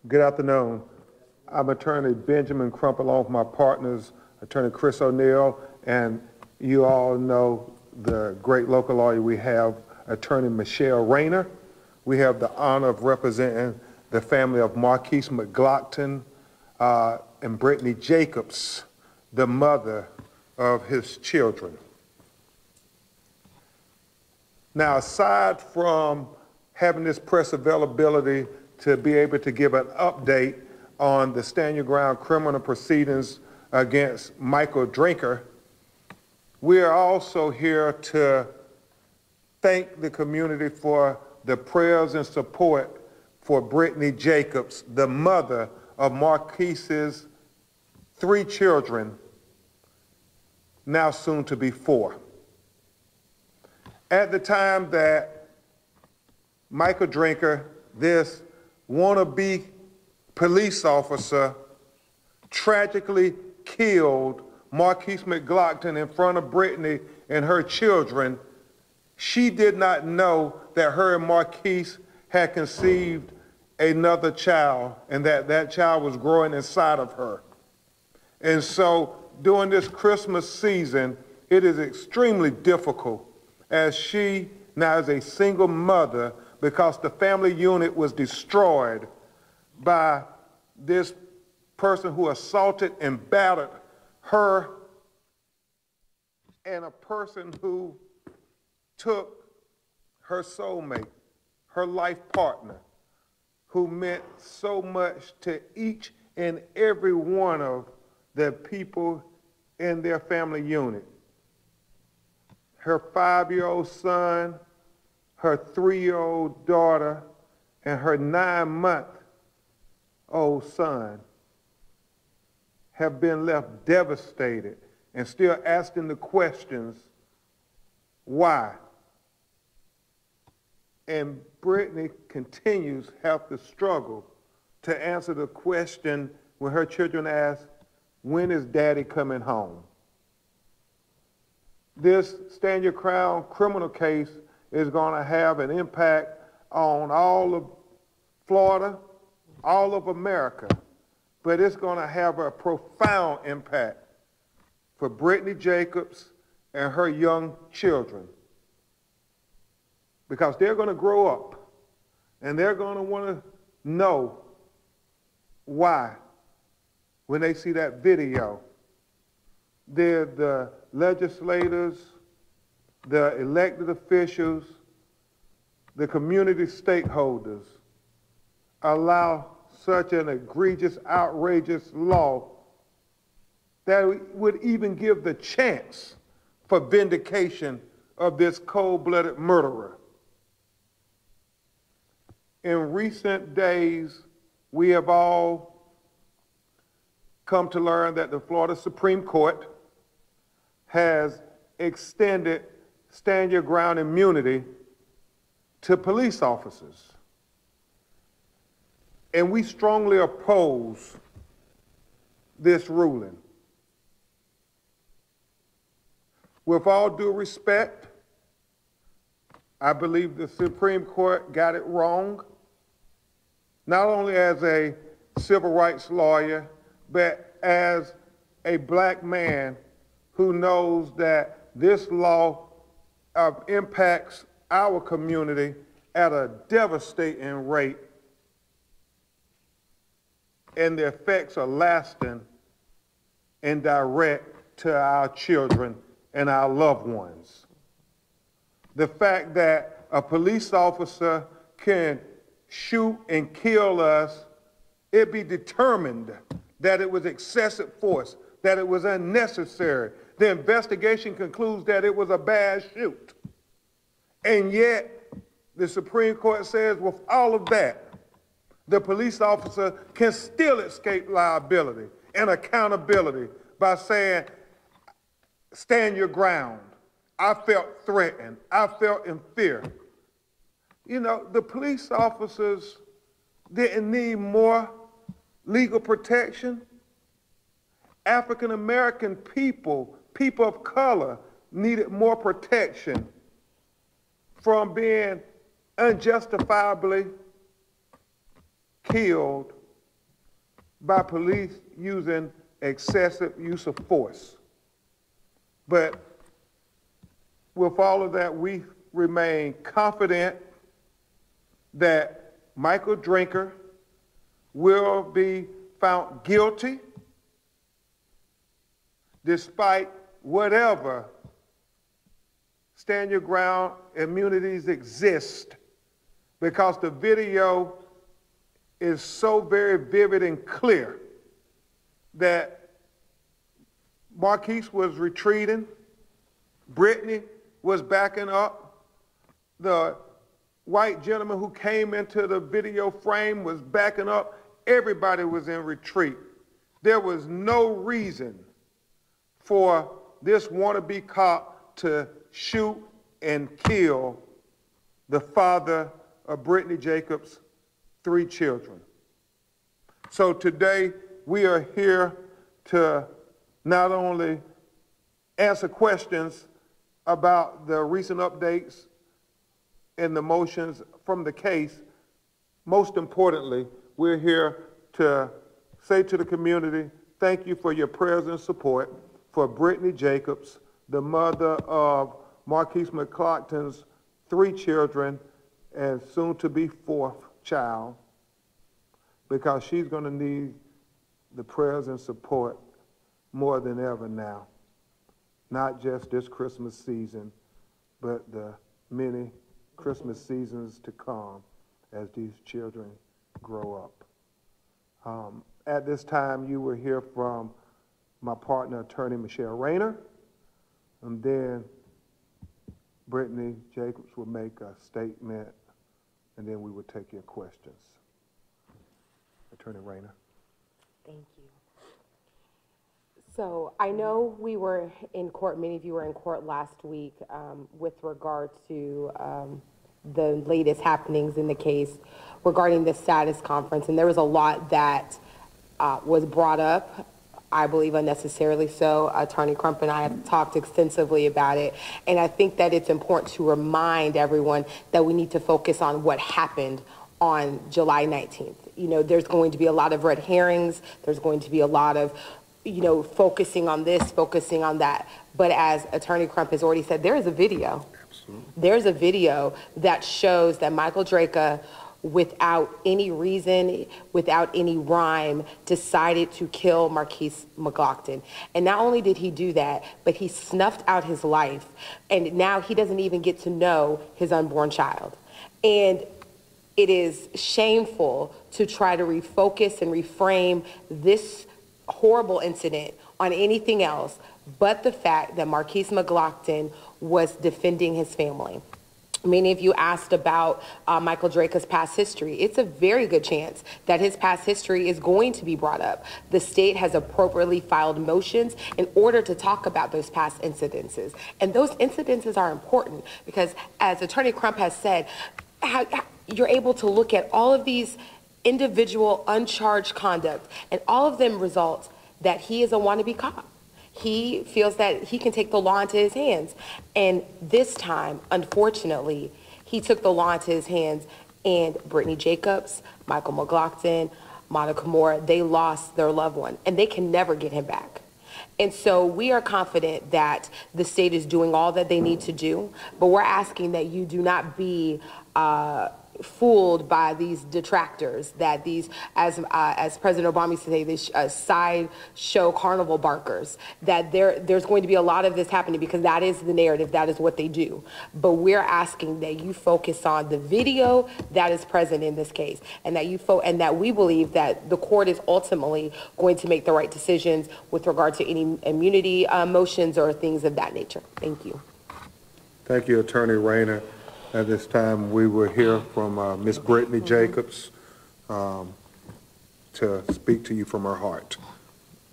Good afternoon. I'm Attorney Benjamin Crump, along with my partners, Attorney Chris O'Neill, and you all know the great local lawyer we have, Attorney Michelle Rayner. We have the honor of representing the family of Markeis McGlockton and Brittany Jacobs, the mother of his children. Now, aside from having this press availability to be able to give an update on the Stand Your Ground criminal proceedings against Michael Drinker, we are also here to thank the community for the prayers and support for Brittany Jacobs, the mother of Markeis's 3 children, now soon to be 4. At the time that Michael Drinker, this wannabe police officer, tragically killed Markeis McGlockton in front of Brittany and her children, she did not know that her and Markeis had conceived another child and that child was growing inside of her. And so during this Christmas season, it is extremely difficult as she now is a single mother because the family unit was destroyed by this person who assaulted and battered her, and a person who took her soulmate, her life partner, who meant so much to each and every one of the people in their family unit. Her 5-year-old son, her 3-year-old daughter, and her 9-month-old son have been left devastated and still asking the questions, why? And Brittany continues to have to struggle to answer the question when her children ask, when is daddy coming home? This Stand Your Ground criminal case is going to have an impact on all of Florida, all of America, but it's going to have a profound impact for Brittany Jacobs and her young children, because they're going to grow up and they're going to want to know why when they see that video. They're the legislators, the elected officials, the community stakeholders allow such an egregious, outrageous law that would even give the chance for vindication of this cold-blooded murderer. In recent days, we have all come to learn that the Florida Supreme Court has extended Stand Your Ground immunity to police officers. And we strongly oppose this ruling. With all due respect, I believe the Supreme Court got it wrong, not only as a civil rights lawyer, but as a black man who knows that this law impacts our community at a devastating rate, and the effects are lasting and direct to our children and our loved ones. The fact that a police officer can shoot and kill us, it be determined that it was excessive force, that it was unnecessary. The investigation concludes that it was a bad shoot. And yet, the Supreme Court says with all of that, the police officer can still escape liability and accountability by saying, stand your ground. I felt threatened. I felt in fear. You know, the police officers didn't need more legal protection. African American people, people of color, needed more protection from being unjustifiably killed by police using excessive use of force. But with all of that, we remain confident that Michael Drinker will be found guilty despite whatever stand your ground immunities exist, because the video is so very vivid and clear that Markeis was retreating, Brittany was backing up, the white gentleman who came into the video frame was backing up, everybody was in retreat. There was no reason for this wannabe cop to shoot and kill the father of Brittany Jacobs' 3 children. So today we are here to not only answer questions about the recent updates and the motions from the case, most importantly, we're here to say to the community, thank you for your prayers and support for Brittany Jacobs, the mother of Markeis McGlockton's 3 children and soon to be 4th child, because she's going to need the prayers and support more than ever now. Not just this Christmas season, but the many Christmas seasons to come as these children grow up. At this time, you will hear from my partner, attorney Michelle Rayner, and then Brittany Jacobs will make a statement, and then we will take your questions. Attorney Rayner. Thank you. So I know we were in court, many of you were in court last week with regard to the latest happenings in the case regarding the status conference, and there was a lot that was brought up, I believe unnecessarily so. Attorney Crump and I have talked extensively about it, and I think that it's important to remind everyone that we need to focus on what happened on July 19th. You know, there's going to be a lot of red herrings, there's going to be a lot of, you know, focusing on this, focusing on that. But as Attorney Crump has already said, there is a video. Absolutely. There's a video that shows that Michael Drinker, without any reason, without any rhyme, decided to kill Markeis McGlockton. And not only did he do that, but he snuffed out his life. And now he doesn't even get to know his unborn child. And it is shameful to try to refocus and reframe this horrible incident on anything else but the fact that Markeis McGlockton was defending his family. Many of you asked about Michael Drinker's past history. It's a very good chance that his past history is going to be brought up. The state has appropriately filed motions in order to talk about those past incidences. And those incidences are important because, as Attorney Crump has said, you're able to look at all of these individual uncharged conduct, and all of them results that he is a wannabe cop. He feels that he can take the law into his hands. And this time, unfortunately, he took the law into his hands, and Brittany Jacobs, Michael McGlockton, Monica Moore, they lost their loved one, and they can never get him back. And so we are confident that the state is doing all that they need to do, but we're asking that you do not be fooled by these detractors, that these, as President Obama used to say, these sideshow carnival barkers, that there's going to be a lot of this happening because that is the narrative, that is what they do. But we're asking that you focus on the video that is present in this case, and that that we believe that the court is ultimately going to make the right decisions with regard to any immunity motions or things of that nature. Thank you. Thank you, Attorney Rayner. At this time, we will hear from Ms. Brittany Jacobs to speak to you from her heart.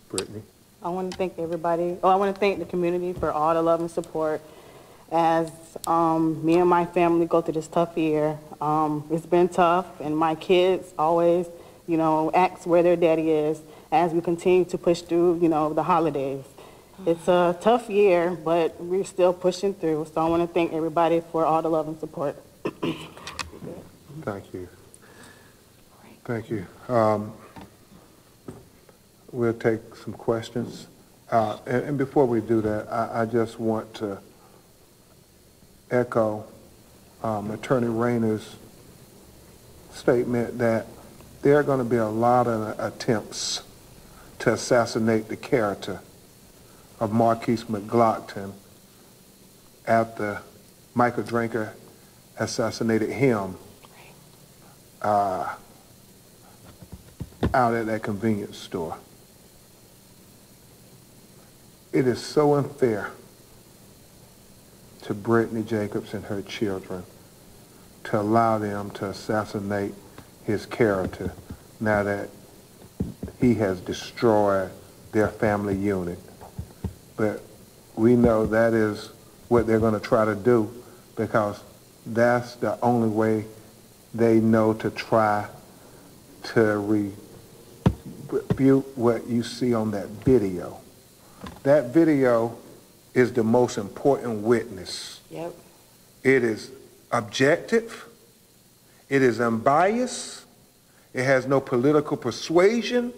Brittany. I want to thank everybody. I want to thank the community for all the love and support as me and my family go through this tough year. It's been tough, and my kids always, you know, ask where their daddy is as we continue to push through, you know, the holidays. It's a tough year, but we're still pushing through. So I want to thank everybody for all the love and support. Thank you. Thank you. we'll take some questions. And before we do that, I just want to echo Attorney Rayner's statement that there are going to be a lot of attempts to assassinate the character of Markeis McGlockton after Michael Drinker assassinated him out at that convenience store. It is so unfair to Brittany Jacobs and her children to allow them to assassinate his character now that he has destroyed their family unit. But we know that is what they're going to try to do because that's the only way they know to try to rebuke what you see on that video. That video is the most important witness. Yep. It is objective. It is unbiased. It has no political persuasion.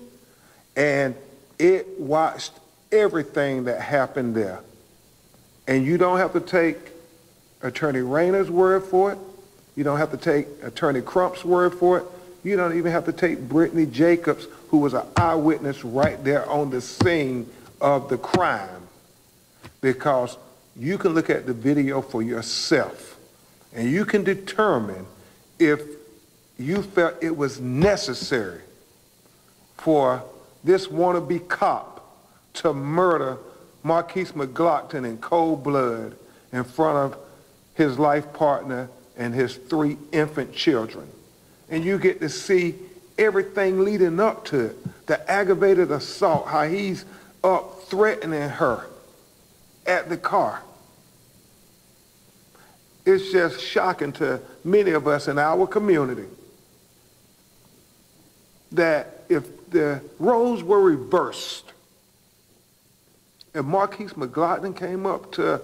And it watched everything that happened there. And you don't have to take Attorney Rayner's word for it. You don't have to take Attorney Crump's word for it. You don't even have to take Brittany Jacobs, who was an eyewitness right there on the scene of the crime, because you can look at the video for yourself and you can determine if you felt it was necessary for this wannabe cop to murder Markeis McGlockton in cold blood in front of his life partner and his 3 infant children. And you get to see everything leading up to it, the aggravated assault, how he's up threatening her at the car. It's just shocking to many of us in our community that if the roles were reversed, if Markeis McGlockton came up to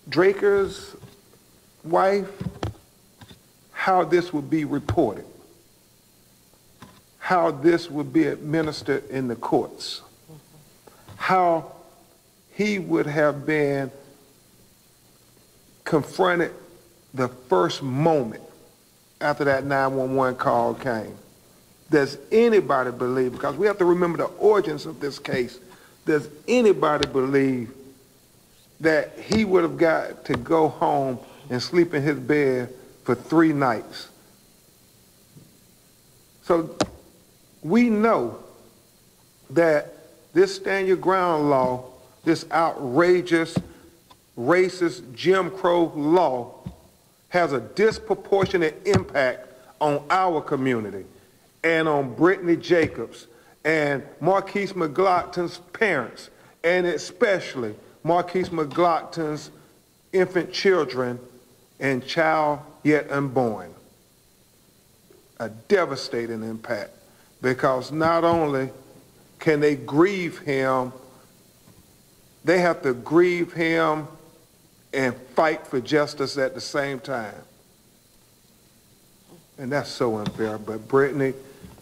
Draker's wife, how this would be reported, how this would be administered in the courts, how he would have been confronted the first moment after that 911 call came. Does anybody believe, because we have to remember the origins of this case, does anybody believe that he would have got to go home and sleep in his bed for 3 nights? So we know that this stand your ground law, this outrageous, racist Jim Crow law has a disproportionate impact on our community and on Brittany Jacobs and Markeis McGlockton's parents, and especially Markeis McGlockton's infant children and child yet unborn. A devastating impact, because not only can they grieve him, they have to grieve him and fight for justice at the same time. And that's so unfair. But Brittany,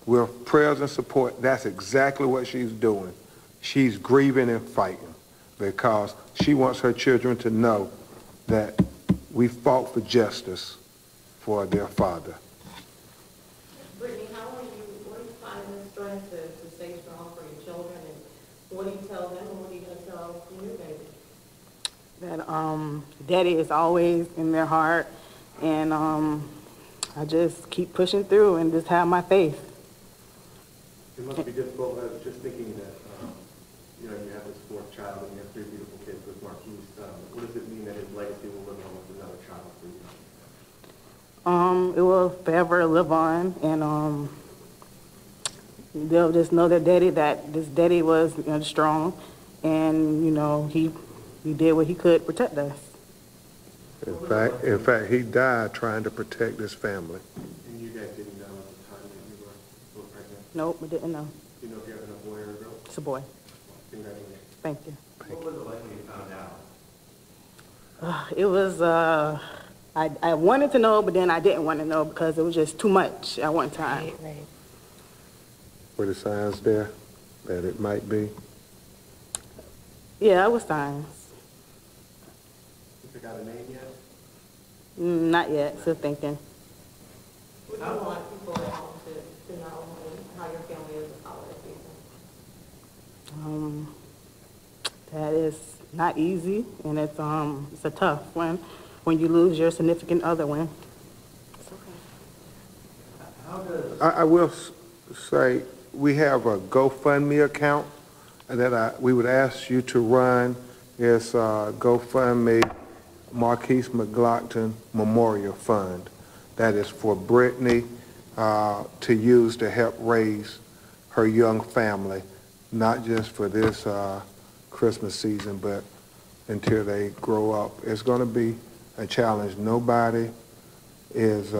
with prayers and support, that's exactly what she's doing. She's grieving and fighting because she wants her children to know that we fought for justice for their father. Brittany, what do you find in the strength to stay strong for your children, and what do you tell them, and what are you going to tell your baby? That Daddy is always in their heart, and I just keep pushing through and just have my faith. It must be difficult. I was just thinking that you have this 4th child and you have 3 beautiful kids with Markeis. What does it mean that his legacy will live on with another child for you? It will forever live on, and they'll just know that this daddy was strong, and he did what he could to protect us. In fact, he died trying to protect his family. And you guys didn't know at the time that you were both pregnant? Nope, we didn't know. Do you know if you have a boy or a girl? It's a boy. Congratulations. Thank you. What was it like when you found out? It was, I wanted to know, but then I didn't want to know because it was just too much at one time. Right. Were the signs there? that it might be? Yeah, it was signs. You pick out a name yet? Not yet, still thinking. What do you want people at home to know how your family is this holiday season? That is not easy, and it's a tough one when you lose your significant other one. How does, I will say, we have a GoFundMe account that we would ask you to run. It's GoFundMe Markeis McGlockton Memorial Fund. That is for Brittany to use to help raise her young family, not just for this Christmas season, but until they grow up. It's going to be a challenge. Nobody is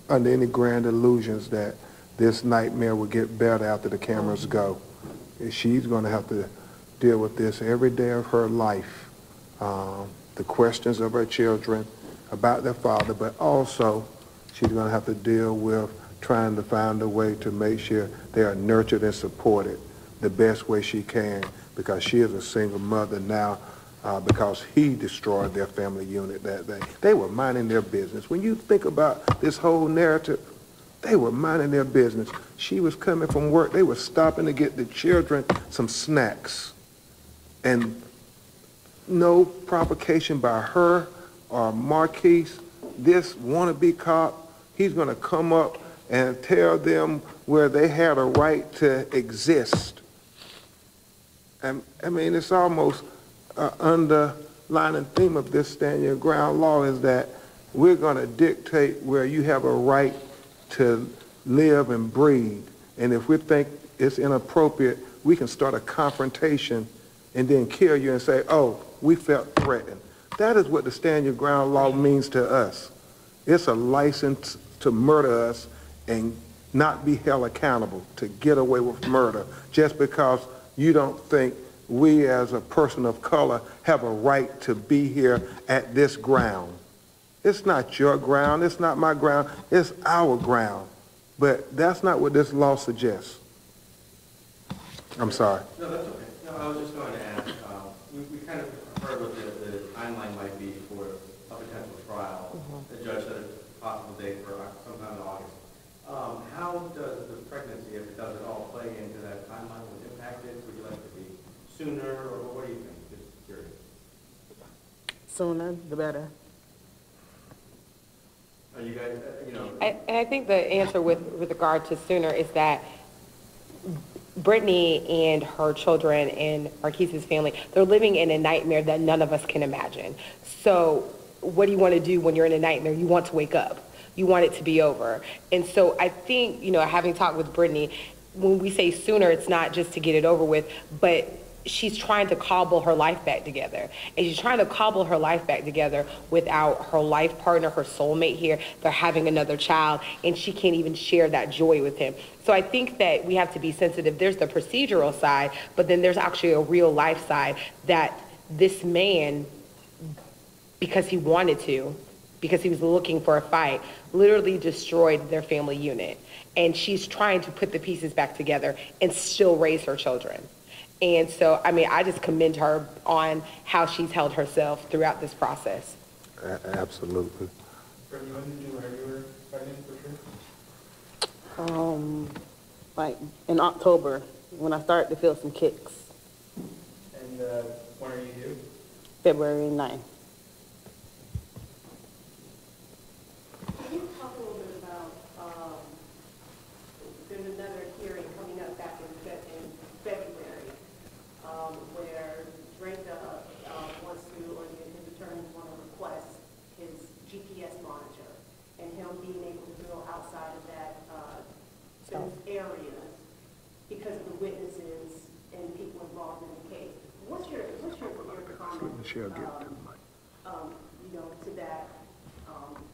under any grand illusions that this nightmare will get better after the cameras go. She's going to have to deal with this every day of her life. The questions of her children about their father, but also she's going to have to deal with trying to find a way to make sure they are nurtured and supported the best way she can, because she is a single mother now because he destroyed their family unit that day. They were minding their business. When you think about this whole narrative, they were minding their business. She was coming from work. They were stopping to get the children some snacks. And no provocation by her or Markeis, this wannabe cop, he's going to come up and tell them where they had a right to exist. And I mean, it's almost underlining theme of this stand your ground law is that we're going to dictate where you have a right to live and breathe. And if we think it's inappropriate, we can start a confrontation and then kill you and say, oh, we felt threatened. That is what the stand your ground law means to us. It's a license to murder us and not be held accountable, to get away with murder, just because you don't think we as a person of color have a right to be here at this ground. It's not your ground, it's not my ground, it's our ground. But that's not what this law suggests. I'm sorry. no, that's okay. No, I was just going to ask, we kind of heard what the timeline might be for a potential trial. The judge said a possible date for sometime in August. How does the pregnancy, if it does at all, play into that timeline? Was it impacted? Would you like it to be sooner, or what do you think? Just curious. Sooner, the better. Are you guys, And I think the answer with regard to sooner is that Brittany and her children and Markeis's family, they're living in a nightmare that none of us can imagine. So what do you want to do when you're in a nightmare? You want to wake up. You want it to be over. And so I think, having talked with Brittany, when we say sooner, it's not just to get it over with, but she's trying to cobble her life back together. And she's trying to cobble her life back together without her life partner, her soulmate here. They're having another child, and she can't even share that joy with him. So I think that we have to be sensitive. There's the procedural side, but then there's actually a real life side that this man, because he wanted to, because he was looking for a fight, literally destroyed their family unit. And she's trying to put the pieces back together and still raise her children. And so, I just commend her on how she's held herself throughout this process. Absolutely. Brittany, when did you learn you were pregnant for sure? Like in October, when I started to feel some kicks. And when are you due? February 9th. Can you talk a little bit about, there's another hearing coming up back in February, where Drake wants to, or his attorneys want to request his GPS monitor and him being able to go outside of that, those areas because of the witnesses and people involved in the case. What's your comment, Michelle, get to the mic. to that,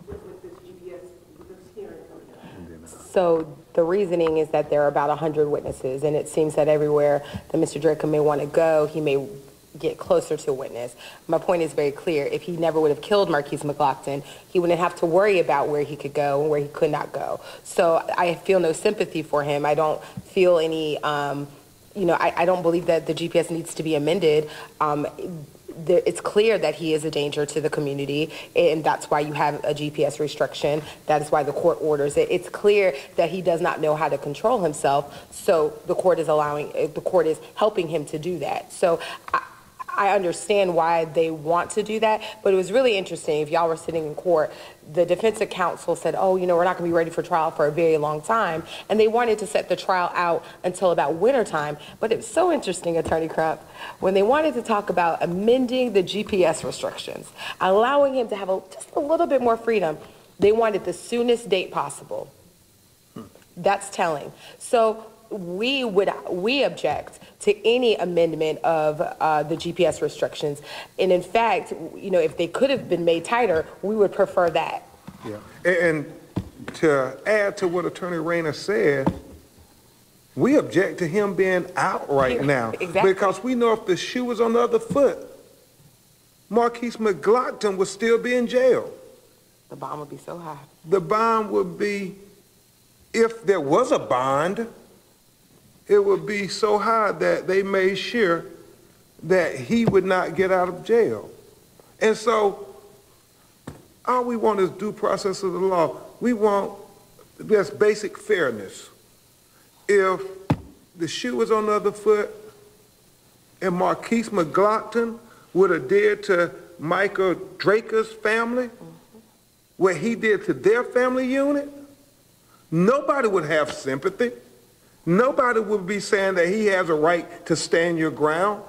with this GPS, with this hearing coming up? So the reasoning is that there are about 100 witnesses, and it seems that everywhere that Mr. Draco may want to go, he may get closer to a witness. My point is very clear. If he never would have killed Markeis McGlockton, he wouldn't have to worry about where he could go and where he could not go. So I feel no sympathy for him. I don't feel any you know, I don't believe that the GPS needs to be amended. It's clear that he is a danger to the community, and that's why you have a GPS restriction. That is why the court orders it. It's clear that he does not know how to control himself, so the court is helping him to do that. So I understand why they want to do that, but it was really interesting. If y'all were sitting in court, the defense counsel said, oh, you know, we're not going to be ready for trial for a very long time. And they wanted to set the trial out until about winter time. But it was so interesting, Attorney Crump, when they wanted to talk about amending the GPS restrictions, allowing him to have just a little bit more freedom, they wanted the soonest date possible. That's telling. So we object to any amendment of the GPS restrictions. And in fact, you know, if they could have been made tighter, we would prefer that. Yeah, and to add to what Attorney Rayner said, we object to him being out right now. Exactly. Because we know if the shoe was on the other foot, Markeis McGlockton would still be in jail. The bond would be so high. The bond would be, if there was a bond, it would be so high that they made sure that he would not get out of jail. And so all we want is due process of the law. We want just basic fairness. If the shoe was on the other foot and Markeis McGlockton would have did to Michael Draker's family what he did to their family unit, nobody would have sympathy. Nobody would be saying that he has a right to stand your ground.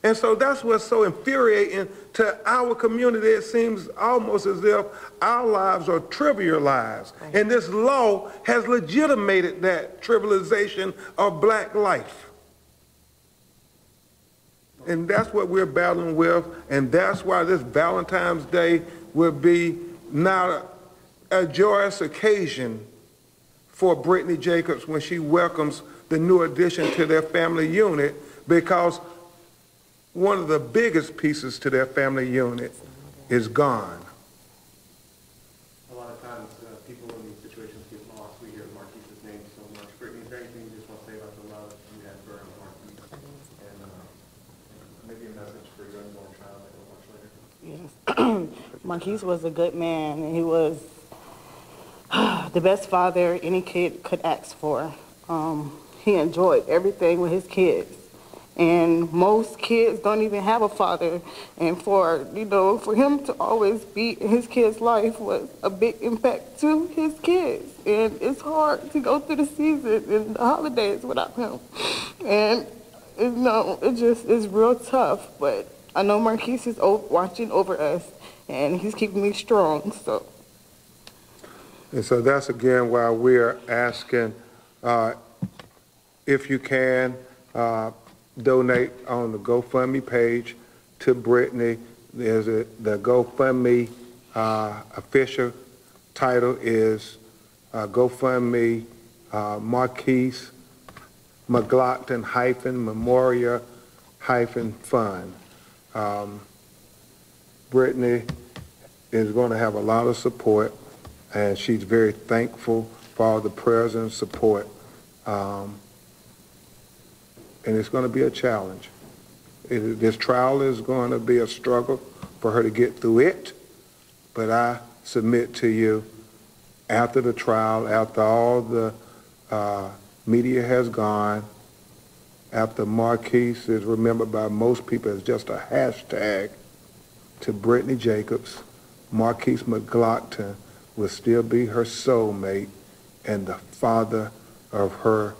And so that's what's so infuriating to our community. It seems almost as if our lives are trivial lives. Right. And this law has legitimated that trivialization of black life. And that's what we're battling with. And that's why this Valentine's Day will be now a joyous occasion for Brittany Jacobs when she welcomes the new addition to their family unit, because one of the biggest pieces to their family unit is gone. A lot of times people in these situations get lost. We hear Markeis's name so much. Brittany, is there anything you just want to say about the love you had for Markeis? And maybe a message for your unborn child that you'll watch later? Yes. Markeis was a good man, and he was the best father any kid could ask for. He enjoyed everything with his kids. And most kids don't even have a father. And for him to always be in his kid's life was a big impact to his kids. And it's hard to go through the season and the holidays without him. And it just is real tough. But I know Markeis is watching over us, and he's keeping me strong, so. And so that's again why we're asking, if you can, donate on the GoFundMe page to Brittany. There's the GoFundMe official title is GoFundMe Markeis McGlockton Memorial Fund. Brittany is going to have a lot of support, and she's very thankful for all the prayers and support. And it's going to be a challenge. This trial is going to be a struggle for her to get through it, but I submit to you, after the trial, after all the media has gone, after Markeis is remembered by most people as just a hashtag to Brittany Jacobs, Markeis McGlockton will still be her soulmate and the father of her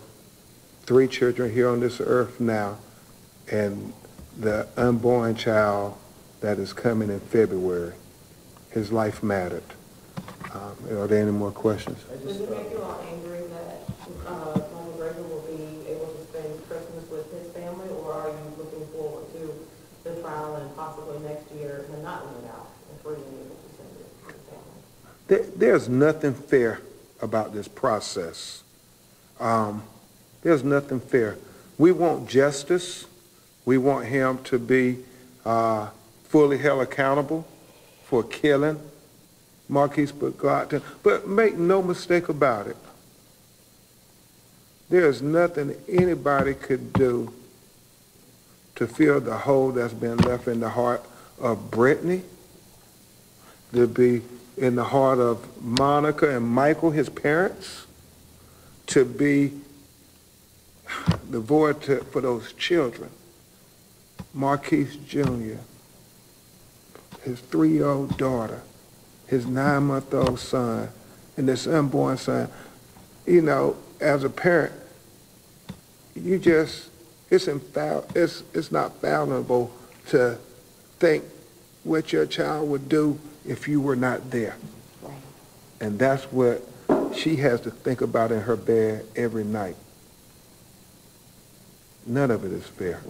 3 children here on this earth now, and the unborn child that is coming in February. His life mattered. Are there any more questions? Does it make you all angry that Mama Gregor will be able to spend Christmas with his family, or are you looking forward to the trial and possibly next year and not let it out and freely able to send it to his family? There's nothing fair about this process. There's nothing fair. We want justice. We want him to be fully held accountable for killing Markeis McGlockton. But make no mistake about it. There's nothing anybody could do to fill the hole that's been left in the heart of Brittany, to be in the heart of Monica and Michael, his parents, to be the void for those children. Markeis Jr., his 3-year-old daughter, his 9-month-old son, and this unborn son. You know, as a parent, you just, it's not fathomable to think what your child would do if you were not there. Right. And that's what she has to think about in her bed every night. None of it is fair.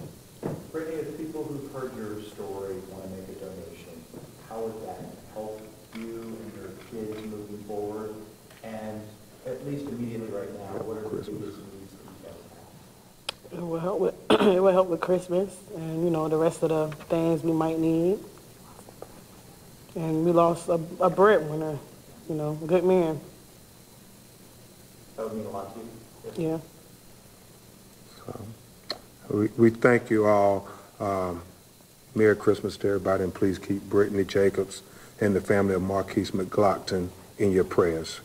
Brittany, if people who've heard your story want to make a donation, how would that help you and your kids moving forward? And at least immediately right now, what are the biggest needs that you guys have? It will help with it will help with Christmas and, you know, the rest of the things we might need. And we lost a breadwinner, you know, a good man. That would mean a lot to you? Yeah. We thank you all. Merry Christmas to everybody, and please keep Brittany Jacobs and the family of Markeis McGlockton in your prayers.